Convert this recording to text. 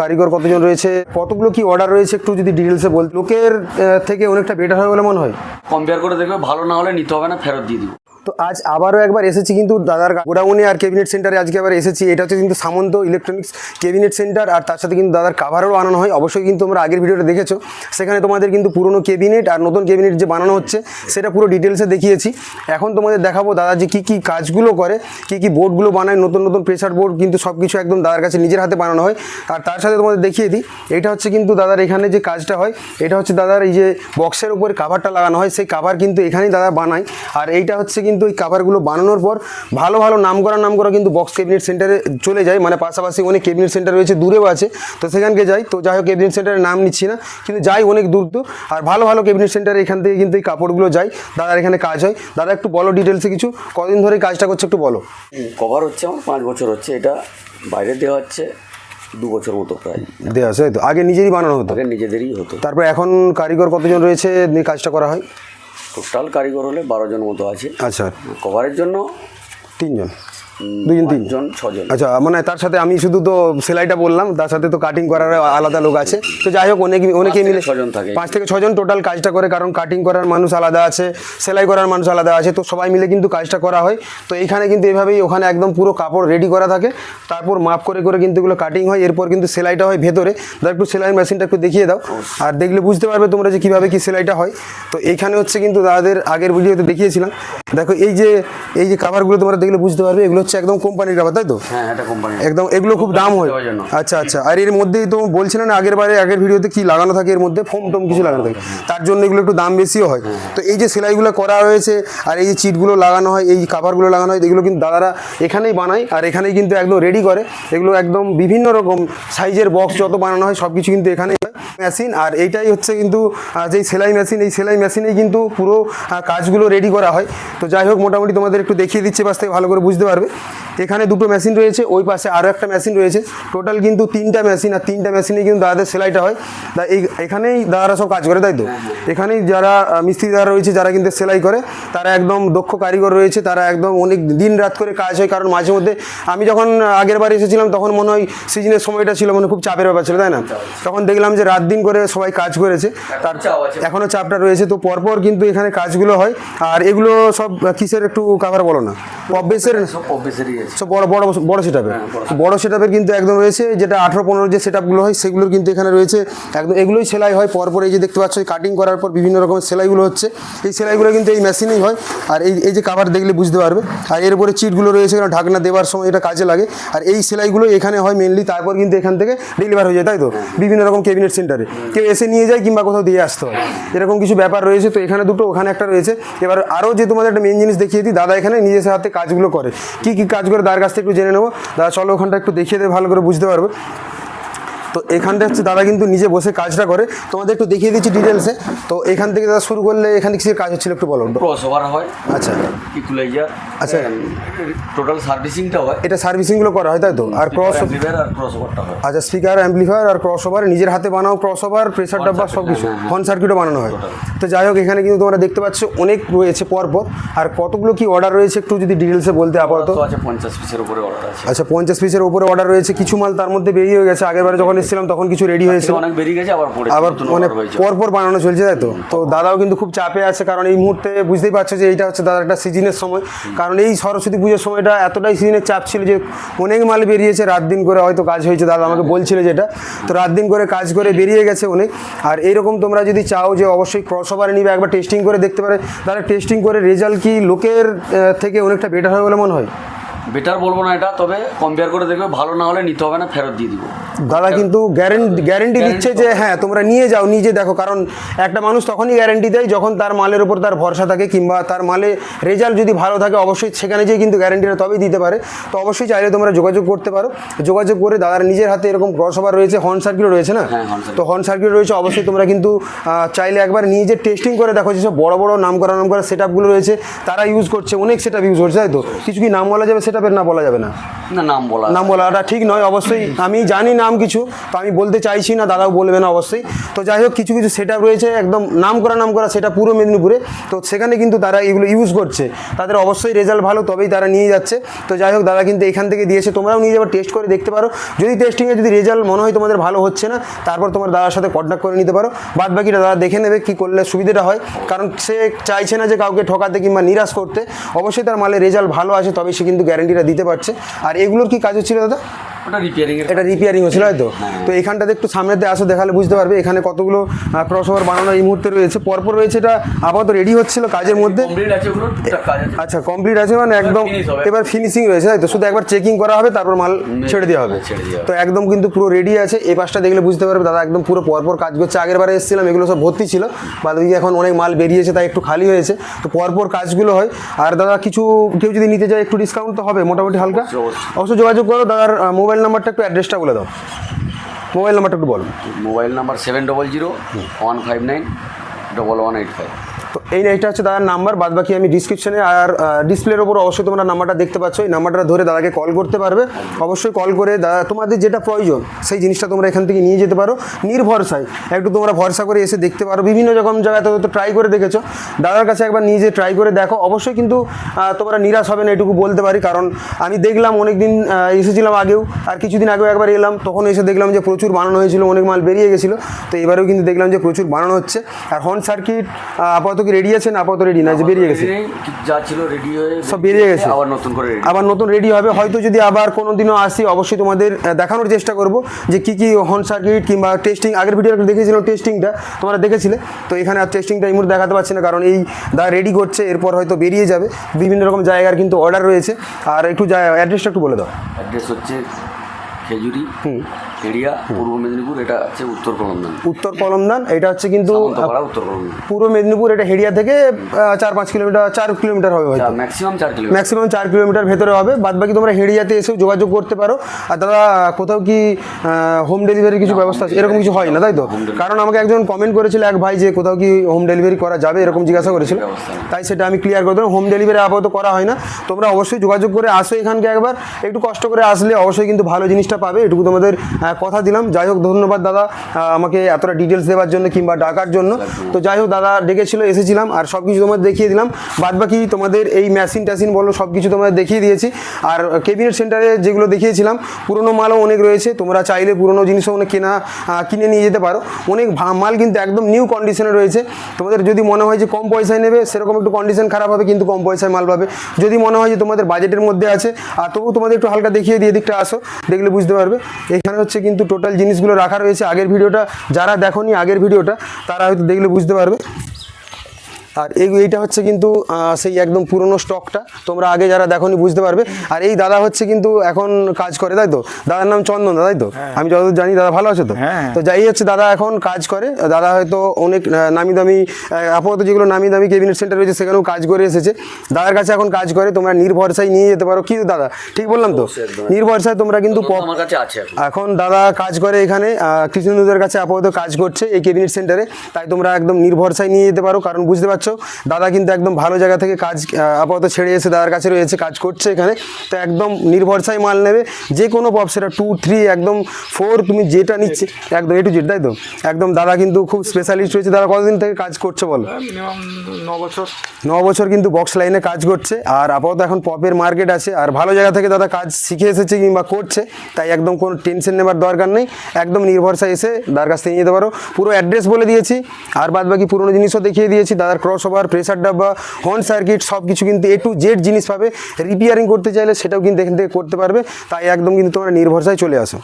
কারিগর কতজন রয়েছে, কতগুলো কি অর্ডার রয়েছে একটু যদি ডিটেলসে বলতে। লোকের থেকে অনেকটা বেটার হয় বলে মনে হয়। কম্পেয়ার করে দেখবে, ভালো না হলে নিতে হবে না, ফেরত দিয়ে দিব। তো আজ আবারও একবার এসেছি কিন্তু দাদার গোডাউনে আর ক্যাবিনেট সেন্টারে আজকে আবার এসেছি। এটা হচ্ছে কিন্তু সামন্ত ইলেকট্রনিক্স ক্যাবিনেট সেন্টার, আর তার সাথে কিন্তু দাদার কাভারও আনানো হয়। অবশ্যই কিন্তু তোমরা আগের ভিডিওটা দেখেছো, সেখানে তোমাদের কিন্তু পুরনো ক্যাবিনেট আর নতুন ক্যাবিনেট যে বানানো হচ্ছে সেটা পুরো ডিটেলসে দেখিয়েছি। এখন তোমাদের দেখাবো দাদা যে কী কী কাজগুলো করে, কী কী বোর্ডগুলো বানায়, নতুন নতুন প্রেসার বোর্ড কিন্তু সব কিছু একদম দাদার কাছে নিজের হাতে বানানো হয়। আর তার সাথে তোমাদের দেখিয়ে দিই, এটা হচ্ছে কিন্তু দাদার এখানে যে কাজটা হয়, এটা হচ্ছে দাদার এই যে বক্সের উপরে কাভারটা লাগানো হয়, সেই কাভার কিন্তু এখানেই দাদা বানায়। আর এইটা হচ্ছে কিন্তু এই কাভারগুলো বানানোর পর ভালো ভালো নাম করা কিন্তু বক্স ক্যাবিনেট সেন্টারে চলে যায়। মানে পাশাপাশি অনেক ক্যাবিনেট সেন্টার রয়েছে, দূরেও আছে, তো সেখানকে যাই। তো যাই হোক, ক্যাবিনেট সেন্টারের নাম নিচ্ছি না, কিন্তু যাই অনেক দূর তো। আর ভালো ভালো ক্যাবিনেট সেন্টারে এখান থেকে কিন্তু এই কাপড়গুলো যায়, দাদার এখানে কাজ হয়। দাদা একটু বলো ডিটেলসে কিছু, কদিন ধরে কাজটা করছে একটু বলো। কভার হচ্ছে আমার 5 বছর হচ্ছে, এটা বাইরে দেওয়া হচ্ছে 2 বছর মতো প্রায় দেওয়া আছে। তো আগে নিজেরই বানানো হতো, আগে নিজেদেরই হতো। তারপর এখন কারিগর কতজন রয়েছে নিয়ে কাজটা করা হয়? টোটাল কারিগর হলে 12 জন মতো আছে। আচ্ছা, কভারের জন্য 3 জন, 2 জন 3 জন 6 জন। আচ্ছা, মানে তার সাথে আমি শুধু তো সেলাইটা বললাম, তার সাথে তো কাটিং করার আলাদা লোক আছে। তো যাই হোক, অনেকেই মিলে 6 জন থাকে। 5 থেকে 6 জন টোটাল কাজটা করে, কারণ কাটিং করার মানুষ আলাদা আছে, সেলাই করার মানুষ আলাদা আছে, তো সবাই মিলে কিন্তু কাজটা করা হয়। তো এইখানে কিন্তু এভাবেই ওখানে একদম পুরো কাপড় রেডি করা থাকে, তারপর মাপ করে করে কিন্তু এগুলো কাটিং হয়, এরপর কিন্তু সেলাইটা হয় ভেতরে। দাদা একটু সেলাই মেশিনটা একটু দেখিয়ে দাও, আর দেখলে বুঝতে পারবে তোমরা যে কীভাবে কী সেলাইটা হয়। তো এইখানে হচ্ছে কিন্তু দাদাদের আগের ভিডিওতে দেখিয়েছিলাম। দেখো এই যে কাভারগুলো তোমরা দেখলে বুঝতে পারবে, এগুলো হচ্ছে একদম কোম্পানির কাভার, তাই তো? হ্যাঁ, এটা কোম্পানি একদম, এগুলো খুব দাম হয়। আচ্ছা আচ্ছা, আর এর মধ্যেই তো বলছিলেন না আগের ভিডিওতে কি লাগানো থাকে, এর মধ্যে ফোম টোম কিছু লাগানো থাকে, তার জন্য এগুলো একটু দাম বেশিও হয়। তো এই যে সেলাইগুলো করা হয়েছে আর এই যে চিটগুলো লাগানো হয়, এই কাভারগুলো লাগানো হয়, এগুলো কিন্তু দাদারা এখানেই বানায়, আর এখানেই কিন্তু একদম রেডি করে। এগুলো একদম বিভিন্ন রকম সাইজের বক্স যত বানানো হয় সব কিছু কিন্তু এখানেই মেশিন। আর এইটাই হচ্ছে কিন্তু যেই সেলাই মেশিন, এই সেলাই মেশিনেই কিন্তু পুরো কাজগুলো রেডি করা হয়। তো যাই হোক, মোটামুটি তোমাদের একটু দেখিয়ে দিচ্ছে, পাশ থেকে ভালো করে বুঝতে পারবে। এখানে 2টো মেশিন রয়েছে, ওই পাশে আরও একটা মেশিন রয়েছে, টোটাল কিন্তু 3টা মেশিন, আর 3টা মেশিনে কিন্তু দাদাদের সেলাইটা হয়। এখানেই দাদারা সব কাজ করে, তাই তো? এখানেই যারা মিস্ত্রি দাদা রয়েছে, যারা কিন্তু সেলাই করে, তারা একদম দক্ষ কারিগর রয়েছে, তারা একদম অনেক দিন রাত করে কাজ হয়। কারণ মাঝে মধ্যে আমি যখন আগের বার এসেছিলাম তখন মনে হয় সিজনের সময়টা ছিল, মানে খুব চাপের ব্যাপার ছিল, তাই না? তখন দেখলাম যে রাত দিন করে সবাই কাজ করেছে, তার এখনও চাপটা রয়েছে। তো পরপর কিন্তু এখানে কাজগুলো হয়। আর এগুলো সব কিসের একটু কাভার বলো না? পববেসের, সব বড় সেটআপের, বড় সেটআপের কিন্তু একদম রয়েছে, যেটা 18-15 যে সেটআপগুলো হয় সেগুলোর কিন্তু এখানে রয়েছে। একদম এগুলোই সেলাই হয় পরপর। এই যে দেখতে পাচ্ছ, কাটিং করার পর বিভিন্ন রকমের সেলাইগুলো হচ্ছে, এই সেলাইগুলো কিন্তু এই মেশিনেই হয়। আর এই যে কাভার দেখলে বুঝতে পারবে। আর এর উপরে চিটগুলো রয়েছে, কারণ ঢাকনা দেওয়ার সময় এটা কাজে লাগে। আর এই সেলাইগুলো এখানে হয় মেনলি, তারপর কিন্তু এখান থেকে ডেলিভার হয়ে যায়, তাই তো? বিভিন্ন রকম ক্যাবিনেট সেন্টারে কেউ এসে নিয়ে যায়, কিংবা কোথাও দিয়ে আসতে হয়, এরকম কিছু ব্যাপার রয়েছে। তো এখানে 2টো, ওখানে একটা রয়েছে। এবার আরও যে তোমাদের একটা মেন জিনিস দেখিয়ে দিই, দাদা এখানে নিজের হাতে কাজগুলো করে। কী কী কাজ করে দাদার কাছ থেকে একটু জেনে নেবো। দাদা চলো ওখানটা একটু দেখিয়ে দেবে, ভালো করে বুঝতে পারবে। তো এখানটা হচ্ছে দাদা কিন্তু নিজে বসে কাজটা করে, তোমাদের একটু দেখিয়ে দিচ্ছি ডিটেলসে। তো এখান থেকে দাদা শুরু করলে, এখানে কিসের কাজ হচ্ছিল একটু বলো। ক্রসওভার হয়, আচ্ছা, ইকুলাইজার, আচ্ছা, টোটাল সার্ভিসিংটা হয়। এটা সার্ভিসিংগুলো করা হয়, তাই তো? আর ক্রসওভারটা হয়। আচ্ছা, স্পিকার, অ্যাম্পলিফায়ার আর ক্রসওভার নিজের হাতে বানাও, ক্রসওভার, প্রেসার ডাব্বা সব কিছু, হর্ন সার্কিটও বানানো হয়। তো যাই হোক, এখানে কিন্তু তোমরা দেখতে পাচ্ছ অনেক রয়েছে পরপর। আর কতগুলো কি অর্ডার রয়েছে একটু যদি ডিটেলসে বলতে আপাতত। আছে 50 পিসের উপরে অর্ডার আছে। আচ্ছা, 50 পিসের উপরে অর্ডার রয়েছে। কিছু মাল তার মধ্যে বেরিয়ে গেছে, আগেরবারে যখন এসেছিলাম তখন কিছু রেডি হয়েছিল, অনেক বেরিয়ে গেছে, আবার মানে পরপর বানানো চলছে, তাই তো? তো দাদাও কিন্তু খুব চাপে আছে, কারণ এই মুহূর্তে বুঝতেই পারছো যে এইটা হচ্ছে দাদার একটা সিজনের সময়। কারণ এই সরস্বতী পুজোর সময়টা এতটাই সিজনের চাপ ছিল যে অনেক মাল বেরিয়েছে, রাত দিন করে হয়তো কাজ হয়েছে, দাদা আমাকে বলছিল যেটা। তো রাত দিন করে কাজ করে বেরিয়ে গেছে অনেক। আর এইরকম তোমরা যদি চাও যে অবশ্যই ক্রসওভারে নিবে, একবার টেস্টিং করে দেখতে পারে। দাদা টেস্টিং করে রেজাল্ট কি লোকের থেকে অনেকটা বেটার হয় বলে মনে হয়? বেটার বলবো না এটা, তবে কম্পেয়ার করে দেখবে, ভালো না হলে নিতে হবে না, ফেরত দিয়ে দিব। দাদা কিন্তু গ্যারেন্টি দিচ্ছে যে হ্যাঁ তোমরা নিয়ে যাও, নিজে দেখো। কারণ একটা মানুষ তখনই গ্যারেন্টি দেয় যখন তার মালের উপর তার ভরসা থাকে, কিংবা তার মালে রেজাল্ট যদি ভালো থাকে, অবশ্যই সেখানে যেয়ে কিন্তু গ্যারেন্টিটা তবেই দিতে পারে। তো অবশ্যই চাইলে তোমরা যোগাযোগ করতে পারো। যোগাযোগ করে দাদার নিজের হাতে এরকম ক্রসওভার রয়েছে, হর্ন সার্কিটও রয়েছে না? তো হর্ন সার্কিট রয়েছে, অবশ্যই তোমরা কিন্তু চাইলে একবার নিজে টেস্টিং করে দেখো। যেসব বড় বড় নাম করা সেটআপগুলো রয়েছে, তারা ইউজ করছে, অনেক সেটআপ ইউজ করছে, তাই তো? কিছু কি নাম বলা যাবে সেটআপের না বলা যাবে না? না, নাম বলাটা ঠিক নয় অবশ্যই। আমি জানি নাম কিছু, তো আমি বলতে চাইছি না, দাদাও বলবে না অবশ্যই। তো যাই হোক, কিছু কিছু সেটআপ রয়েছে একদম নাম করা সেটা পুরো মেদিনীপুরে, তো সেখানে কিন্তু তারা এগুলো ইউজ করছে, তাদের অবশ্যই রেজাল্ট ভালো, তবেই তারা নিয়ে যাচ্ছে। তো যাই হোক, দাদা কিন্তু এখান থেকে দিয়েছে, তোমরাও নিয়ে যাবে, টেস্ট করে দেখতে পারো। যদি টেস্টিংয়ে যদি রেজাল্ট মনে হয় তোমাদের ভালো হচ্ছে না, তারপর তোমার দাদার সাথে কন্ট্যাক্ট করে নিতে পারো। বাদ বাকিটা দাদা দেখে নেবে কী করলে সুবিধাটা হয়, কারণ সে চাইছে না যে কাউকে ঠকাতে কিংবা নিরাশ করতে। অবশ্যই তার মালের রেজাল্ট ভালো আছে, তবে সে কিন্তু গ্যারেন্টিটা দিতে পারছে। আর এগুলোর কি কাজ হচ্ছিল দাদা? এটা রিপেয়ারিং হচ্ছিল, হয়তো। তো এখানটাতে একটু সামনেতে আসো, দেখালে বুঝতে পারবে এখানে কতগুলো ক্রসওভার বানানো এই মুহূর্তে রয়েছে, পরপর রয়েছে। এটা আপাতত রেডি হচ্ছিল কাজের মধ্যে। আচ্ছা, কমপ্লিট আছে, মানে একদম এবার ফিনিশিং রয়েছে, তাই তো? শুধু একবার চেকিং করা হবে, তারপর মাল ছেড়ে দেওয়া হবে। তো একদম কিন্তু পুরো রেডি আছে। এই পাশটা দেখলে বুঝতে পারবে দাদা একদম পুরো পরপর কাজ করছে। আগের বারে এসেছিলাম, এগুলো সব ভর্তি ছিল, বাদবাকি এখন অনেক মাল বেরিয়েছে, তাই একটু খালি হয়েছে। তো পরপর কাজগুলো হয়। আর দাদা কিছু কেউ যদি নিতে যায় একটু ডিসকাউন্ট তো হবে মোটামুটি হালকা। অবশ্যই যোগাযোগ করো। দাদার মোবাইল নাম্বারটা একটু, অ্যাড্রেসটা বলে দাও। মোবাইল নাম্বারটা একটু বলো। Mobile number 7001591185। তো এইটা হচ্ছে দাদার নাম্বার। বাদ বাকি আমি ডিসক্রিপশনে আর ডিসপ্লের ওপর অবশ্যই তোমরা নাম্বারটা দেখতে পাচ্ছ। এই নাম্বারটা ধরে দাদাকে কল করতে পারবে। অবশ্যই কল করে দাদা তোমাদের যেটা প্রয়োজন সেই জিনিসটা তোমরা এখান থেকে নিয়ে যেতে পারো নির্ভরসায়। একটু তোমরা ভরসা করে এসে দেখতে পারো। বিভিন্ন রকম জায়গায় তো ট্রাই করে দেখেছো, দাদার কাছে একবার নিজে ট্রাই করে দেখো। অবশ্যই কিন্তু তোমরা নিরাশ হবে না, এটুকু বলতে পারি। কারণ আমি দেখলাম অনেক দিন এসেছিলাম আগেও, আর কিছুদিন আগেও একবার এলাম, তখন এসে দেখলাম যে প্রচুর বানানো হয়েছিল, অনেক মাল বেরিয়ে গেছিলো। তো এবারেও কিন্তু দেখলাম যে প্রচুর বানানো হচ্ছে। আর হর্ন সার্কিট আপাতত কি রেডি আছে না? আপাতত রেডি না, যে বেরিয়ে গেছে, যা ছিল রেডি হয়ে সব বেরিয়ে গেছে, আবার নতুন রেডি হবে। হয়তো যদি আবার কোনো দিনও আসি, অবশ্যই তোমাদের দেখানোর চেষ্টা করব যে কী কী হর্ন সার্কিট কিংবা টেস্টিং। আগের ভিডিওটা দেখেছিলাম টেস্টিংটা, তোমরা দেখেছিলে। তো এখানে আর টেস্টিংটা এই মুহূর্তে দেখাতে পারছি না, কারণ এই দাদা রেডি করছে, এরপর হয়তো বেরিয়ে যাবে। বিভিন্ন রকম জায়গার কিন্তু অর্ডার রয়েছে। আর একটু অ্যাড্রেসটা একটু বলে দাও। অ্যাড্রেস হচ্ছে খেজুরি এরিয়া, পূর্ব মেদিনীপুর। এটা হচ্ছে উত্তর কলমদান। এটা হচ্ছে কিন্তু পূর্ব মেদিনীপুর। এটা হেরিয়া থেকে 4 কিলোমিটার হবে, হয়তো ম্যাক্সিমাম 4 কিলোমিটার ভেতরে হবে। বাদবাকি তোমরা হেরিয়াতে এসেও যোগাযোগ করতে পারো। আর দাদা কোথাও কি হোম ডেলিভারির কিছু ব্যবস্থা আছে? এরকম কিছু হয় না, তাই তো? কারণ আমাকে একজন কমেন্ট করেছিল এক ভাই, যে কোথাও কি হোম ডেলিভারি করা যাবে, এরকম জিজ্ঞাসা করেছিল, তাই সেটা আমি ক্লিয়ার করে দিলাম। হোম ডেলিভারি আপাতত করা হয় না। তোমরা অবশ্যই যোগাযোগ করে আসো এখানকে একবার, একটু কষ্ট করে আসলে অবশ্যই কিন্তু ভালো জিনিসটা পাবে, এটুকু তোমাদের কথা দিলাম। যাই হোক, ধন্যবাদ দাদা আমাকে এতটা ডিটেলস দেওয়ার জন্য কিংবা ডাকার জন্য। তো যাই হোক, দাদা ডেকেছিল, এসেছিলাম, আর সব কিছু তোমাদের দেখিয়ে দিলাম। বাদবাকি তোমাদের এই মেশিন বলো সব কিছু তোমাদের দেখিয়ে দিয়েছি। আর ক্যাবিনেট সেন্টারে যেগুলো দেখিয়েছিলাম, পুরনো মালও অনেক রয়েছে, তোমরা চাইলে পুরনো জিনিসও অনেক কিনে নিয়ে যেতে পারো। অনেক মাল কিন্তু একদম নিউ কন্ডিশনে রয়েছে। তোমাদের যদি মনে হয় যে কম পয়সায় নেবে, সেরকম একটু কন্ডিশন খারাপ হবে, কিন্তু কম পয়সায় মাল পাবে। যদি মনে হয় যে তোমাদের বাজেটের মধ্যে আছে, আর তবু তোমাদের একটু হালকা দেখিয়ে দিয়ে দিকটা আসো, দেখলে বুঝতে পারবে। এখানে হচ্ছে কিন্তু টোটাল জিনিসগুলো রাখা রয়েছে। আগের ভিডিওটা যারা দেখোনি, আগের ভিডিওটা, তারা হয়তো দেখলে বুঝতে পারবে। আর এইটা হচ্ছে কিন্তু সেই একদম পুরনো স্টকটা, তোমরা আগে যারা দেখোনি বুঝতে পারবে। আর এই দাদা হচ্ছে কিন্তু এখন কাজ করে, তাই তো? দাদার নাম চন্দন, তাই তো? আমি যতদূর জানি। দাদা ভালো আছে তো? তো যাই হচ্ছে, দাদা এখন কাজ করে। দাদা হয়তো অনেক নামি দামি, আপাতত যেগুলো নামি দামি ক্যাবিনেট সেন্টার রয়েছে সেখানেও কাজ করে এসেছে। দাদার কাছে এখন কাজ করে, তোমরা নির্ভরসায় নিয়ে যেতে পারো। কি দাদা ঠিক বললাম তো? নির্ভরসায় তোমরা কিন্তু এখন দাদা কাজ করে এখানে কৃষ্ণনগরের কাছে আপাতত কাজ করছে এই ক্যাবিনেট সেন্টারে। তাই তোমরা একদম নির্ভরসায় নিয়ে যেতে পারো, কারণ বুঝতে পারছো দাদা কিন্তু একদম ভালো জায়গা থেকে কাজ আপাতত ছেড়ে এসে দাদার কাছে রয়েছে, কাজ করছে এখানে। তো একদম নির্ভরসায় মাল নেবে, যে কোনো পপ, সেটা 2, 3, একদম 4, তুমি যেটা নিচ্ছে একদম A to Z, তাই তো? একদম দাদা কিন্তু খুব স্পেশালিস্ট রয়েছে। দাদা কতদিন থেকে কাজ করছে বলো? মিনিমাম 9 বছর কিন্তু বক্স লাইনে কাজ করছে। আর আপাতত এখন পপের মার্কেট আছে, আর ভালো জায়গা থেকে দাদা কাজ শিখে এসেছে কিংবা করছে, তাই একদম কোনো টেনশন নেবার দরকার নেই। একদম নির্ভরসায় এসে দাদার কাছ থেকে নিয়ে যেতে পারো। পুরো অ্যাড্রেস বলে দিয়েছি, আর বাদ বাকি পুরোনো জিনিসও দেখিয়ে দিয়েছি। দাদার ক্রসওভার, প্রেসার ডাব্বা, হর্ন সার্কিট সব কিছু কিন্তু A to Z জিনিস পাবে। রিপেয়ারিং করতে চাইলে সেটাও কিন্তু এখান থেকে করতে পারবে। তাই একদম কিন্তু তোমরা নির্ভরসায় চলে আসো।